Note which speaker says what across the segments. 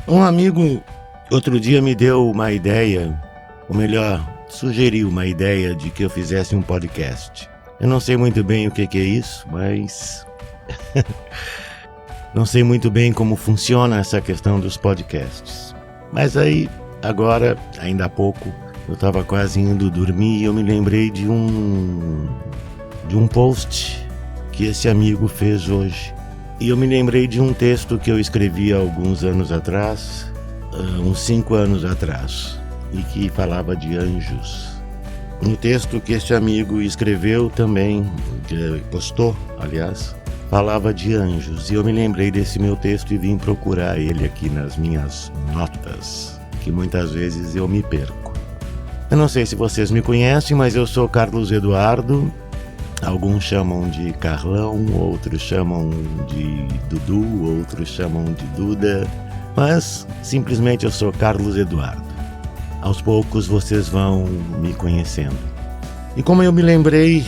Speaker 1: Um amigo outro dia me deu uma ideia, ou melhor, sugeriu uma ideia de que eu fizesse um podcast. Eu não sei muito bem o que é isso, mas não sei muito bem como funciona essa questão dos podcasts. Mas aí, agora, ainda há pouco, eu estava quase indo dormir e eu me lembrei de um post que esse amigo fez hoje. E eu me lembrei de um texto que eu escrevi há alguns anos atrás, uns 5 anos atrás, e que falava de anjos. Um texto que este amigo escreveu também, que postou, aliás, falava de anjos. E eu me lembrei desse meu texto e vim procurar ele aqui nas minhas notas, que muitas vezes eu me perco. Eu não sei se vocês me conhecem, mas eu sou Carlos Eduardo. Alguns chamam de Carlão, outros chamam de Dudu, outros chamam de Duda, mas simplesmente eu sou Carlos Eduardo. Aos poucos vocês vão me conhecendo. E como eu me lembrei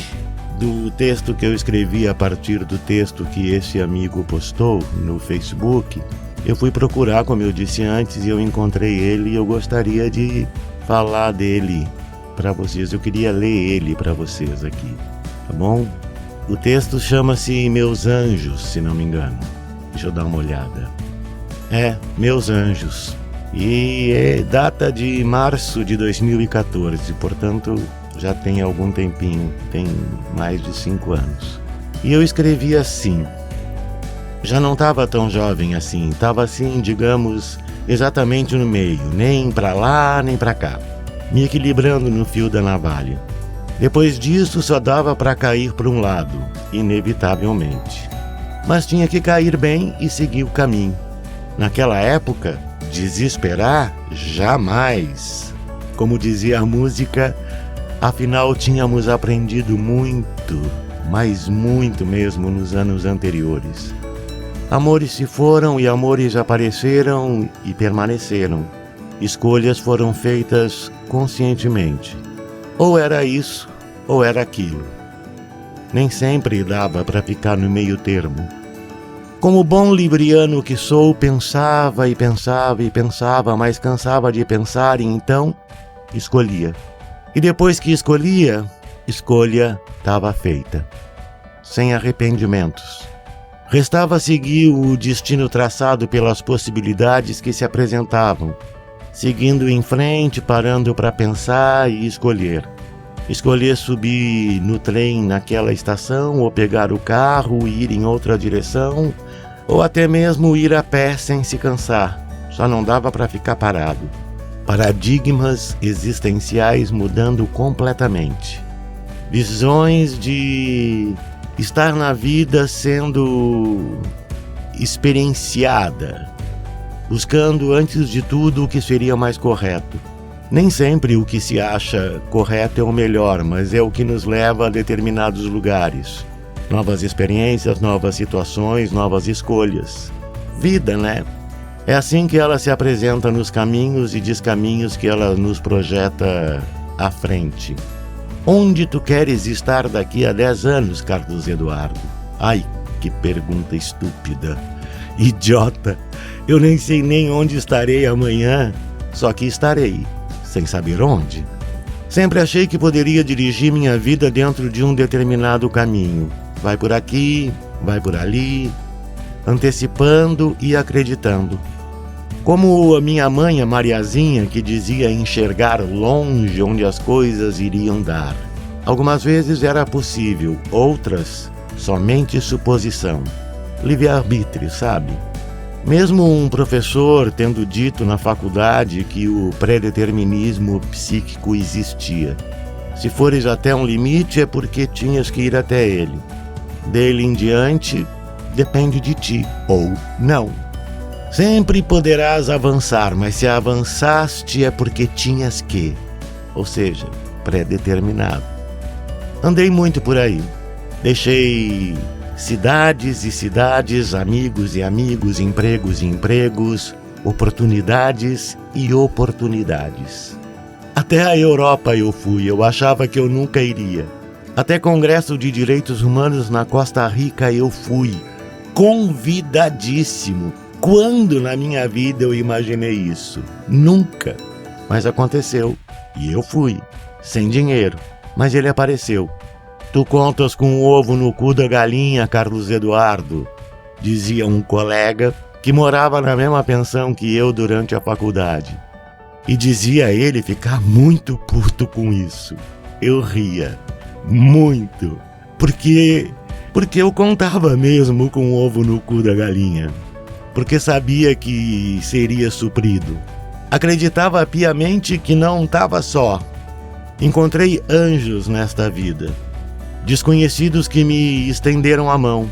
Speaker 1: do texto que eu escrevi a partir do texto que esse amigo postou no Facebook, eu fui procurar, como eu disse antes, e eu encontrei ele e eu gostaria de falar dele para vocês. Eu queria ler ele para vocês aqui. Tá bom? O texto chama-se Meus Anjos, se não me engano. Deixa eu dar uma olhada. Meus Anjos. E data de março de 2014, portanto já tem algum tempinho, tem mais de 5 anos. E eu escrevi assim. Já não estava tão jovem assim, estava assim, digamos, exatamente no meio, nem para lá nem para cá, me equilibrando no fio da navalha. Depois disso, só dava para cair para um lado, inevitavelmente. Mas tinha que cair bem e seguir o caminho. Naquela época, desesperar, jamais. Como dizia a música, afinal tínhamos aprendido muito, mas muito mesmo nos anos anteriores. Amores se foram e amores apareceram e permaneceram. Escolhas foram feitas conscientemente. Ou era isso, ou era aquilo. Nem sempre dava para ficar no meio termo. Como bom libriano que sou, pensava e pensava e pensava, mas cansava de pensar e então escolhia. E depois que escolhia, escolha estava feita. Sem arrependimentos. Restava seguir o destino traçado pelas possibilidades que se apresentavam. Seguindo em frente, parando para pensar e escolher. Escolher subir no trem naquela estação, ou pegar o carro e ir em outra direção, ou até mesmo ir a pé sem se cansar. Só não dava para ficar parado. Paradigmas existenciais mudando completamente. Visões de estar na vida sendo experienciada. Buscando, antes de tudo, o que seria mais correto. Nem sempre o que se acha correto é o melhor, mas é o que nos leva a determinados lugares. Novas experiências, novas situações, novas escolhas. Vida, né? É assim que ela se apresenta nos caminhos e descaminhos que ela nos projeta à frente. Onde tu queres estar daqui a 10 anos, Carlos Eduardo? Ai, que pergunta estúpida. Idiota! Eu nem sei nem onde estarei amanhã, só que estarei, sem saber onde. Sempre achei que poderia dirigir minha vida dentro de um determinado caminho. Vai por aqui, vai por ali, antecipando e acreditando. Como a minha mãe, a Mariazinha, que dizia enxergar longe onde as coisas iriam dar. Algumas vezes era possível, outras, somente suposição. Livre-arbítrio, sabe? Mesmo um professor tendo dito na faculdade que o predeterminismo psíquico existia. Se fores até um limite é porque tinhas que ir até ele. Dele em diante, depende de ti, ou não. Sempre poderás avançar, mas se avançaste é porque tinhas que, ou seja, predeterminado. Andei muito por aí. Deixei cidades e cidades, amigos e amigos, empregos e empregos, oportunidades e oportunidades. Até a Europa eu fui, eu achava que eu nunca iria. Até Congresso de Direitos Humanos na Costa Rica eu fui, convidadíssimo. Quando na minha vida eu imaginei isso? Nunca. Mas aconteceu. E eu fui. Sem dinheiro. Mas ele apareceu. Tu contas com o ovo no cu da galinha, Carlos Eduardo, dizia um colega que morava na mesma pensão que eu durante a faculdade. E dizia ele ficar muito puto com isso. Eu ria. Muito. Porque eu contava mesmo com o ovo no cu da galinha. Porque sabia que seria suprido. Acreditava piamente que não estava só. Encontrei anjos nesta vida. Desconhecidos que me estenderam a mão.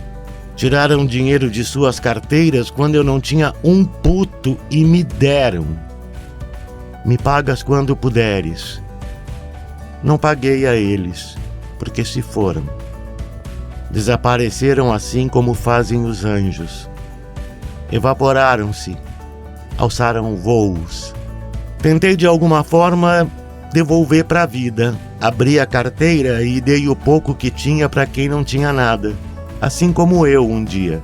Speaker 1: Tiraram dinheiro de suas carteiras quando eu não tinha um puto e me deram. Me pagas quando puderes. Não paguei a eles, porque se foram. Desapareceram assim como fazem os anjos. Evaporaram-se, alçaram voos. Tentei de alguma forma devolver para a vida. Abri a carteira e dei o pouco que tinha para quem não tinha nada. Assim como eu um dia.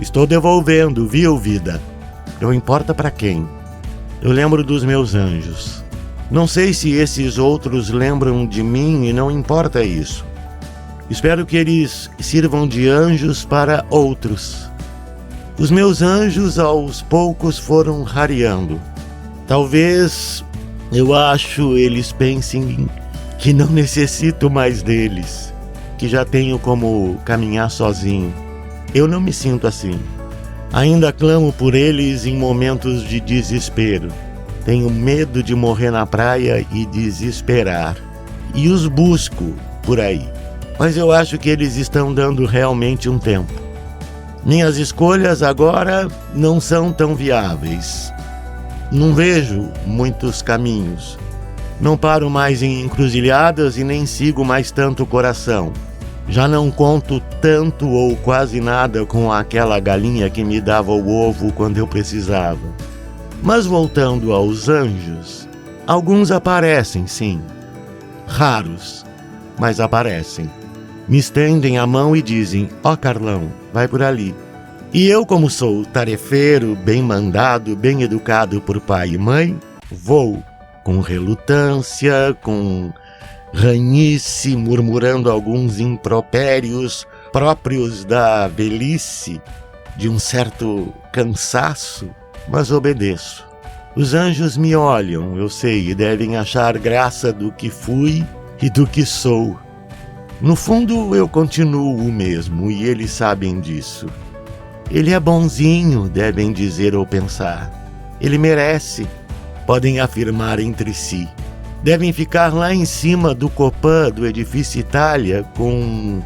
Speaker 1: Estou devolvendo, viu, vida? Não importa para quem. Eu lembro dos meus anjos. Não sei se esses outros lembram de mim e não importa isso. Espero que eles sirvam de anjos para outros. Os meus anjos aos poucos foram rareando. Talvez, eu acho, eles pensem que não necessito mais deles, que já tenho como caminhar sozinho. Eu não me sinto assim. Ainda clamo por eles em momentos de desespero. Tenho medo de morrer na praia e desesperar. E os busco por aí. Mas eu acho que eles estão dando realmente um tempo. Minhas escolhas agora não são tão viáveis. Não vejo muitos caminhos. Não paro mais em encruzilhadas e nem sigo mais tanto o coração. Já não conto tanto ou quase nada com aquela galinha que me dava o ovo quando eu precisava. Mas voltando aos anjos, alguns aparecem, sim. Raros, mas aparecem. Me estendem a mão e dizem: Carlão, vai por ali. E eu, como sou tarefeiro, bem mandado, bem educado por pai e mãe, vou com relutância, com ranhice, murmurando alguns impropérios próprios da velhice, de um certo cansaço, mas obedeço. Os anjos me olham, eu sei, e devem achar graça do que fui e do que sou. No fundo, eu continuo o mesmo, e eles sabem disso. Ele é bonzinho, devem dizer ou pensar. Ele merece, podem afirmar entre si. Devem ficar lá em cima do Copan do edifício Itália com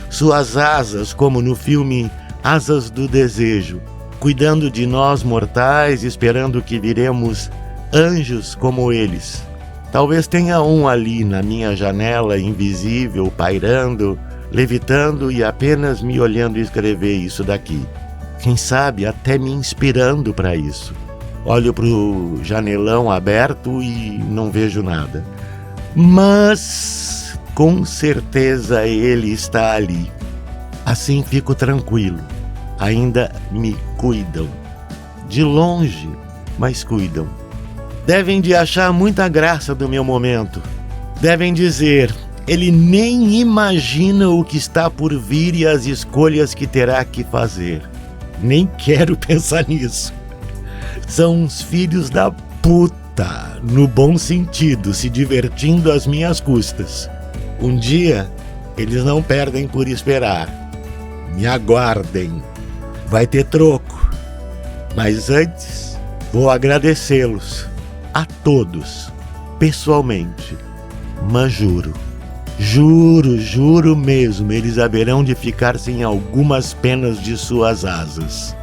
Speaker 1: suas asas, como no filme Asas do Desejo, cuidando de nós mortais, esperando que viremos anjos como eles. Talvez tenha um ali na minha janela, invisível, pairando, levitando e apenas me olhando escrever isso daqui. Quem sabe até me inspirando para isso. Olho para o janelão aberto e não vejo nada. Mas, com certeza, ele está ali. Assim fico tranquilo. Ainda me cuidam. De longe, mas cuidam. Devem de achar muita graça do meu momento. Devem dizer: ele nem imagina o que está por vir e as escolhas que terá que fazer. Nem quero pensar nisso. São uns filhos da puta, no bom sentido, se divertindo às minhas custas. Um dia, eles não perdem por esperar. Me aguardem. Vai ter troco. Mas antes, vou agradecê-los. A todos. Pessoalmente. Mas juro. Juro mesmo, eles haverão de ficar sem algumas penas de suas asas.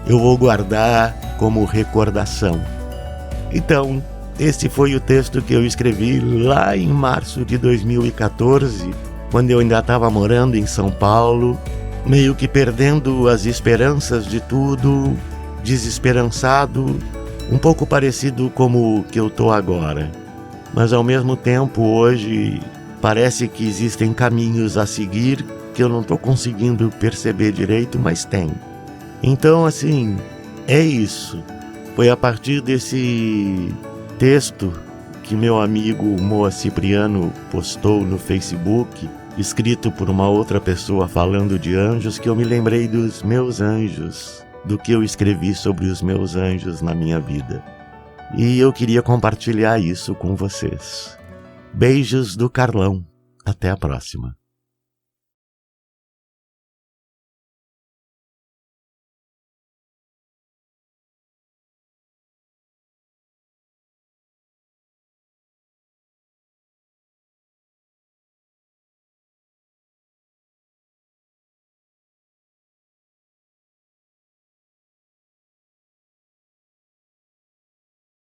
Speaker 1: Eu vou guardar como recordação. Então, esse foi o texto que eu escrevi lá em março de 2014, quando eu ainda estava morando em São Paulo, meio que perdendo as esperanças de tudo, desesperançado, um pouco parecido como que eu tô agora. Mas ao mesmo tempo, hoje, parece que existem caminhos a seguir que eu não estou conseguindo perceber direito, mas tem. Então, assim, é isso. Foi a partir desse texto que meu amigo Moa Cipriano postou no Facebook, escrito por uma outra pessoa falando de anjos, que eu me lembrei dos meus anjos, do que eu escrevi sobre os meus anjos na minha vida. E eu queria compartilhar isso com vocês. Beijos do Carlão. Até a próxima.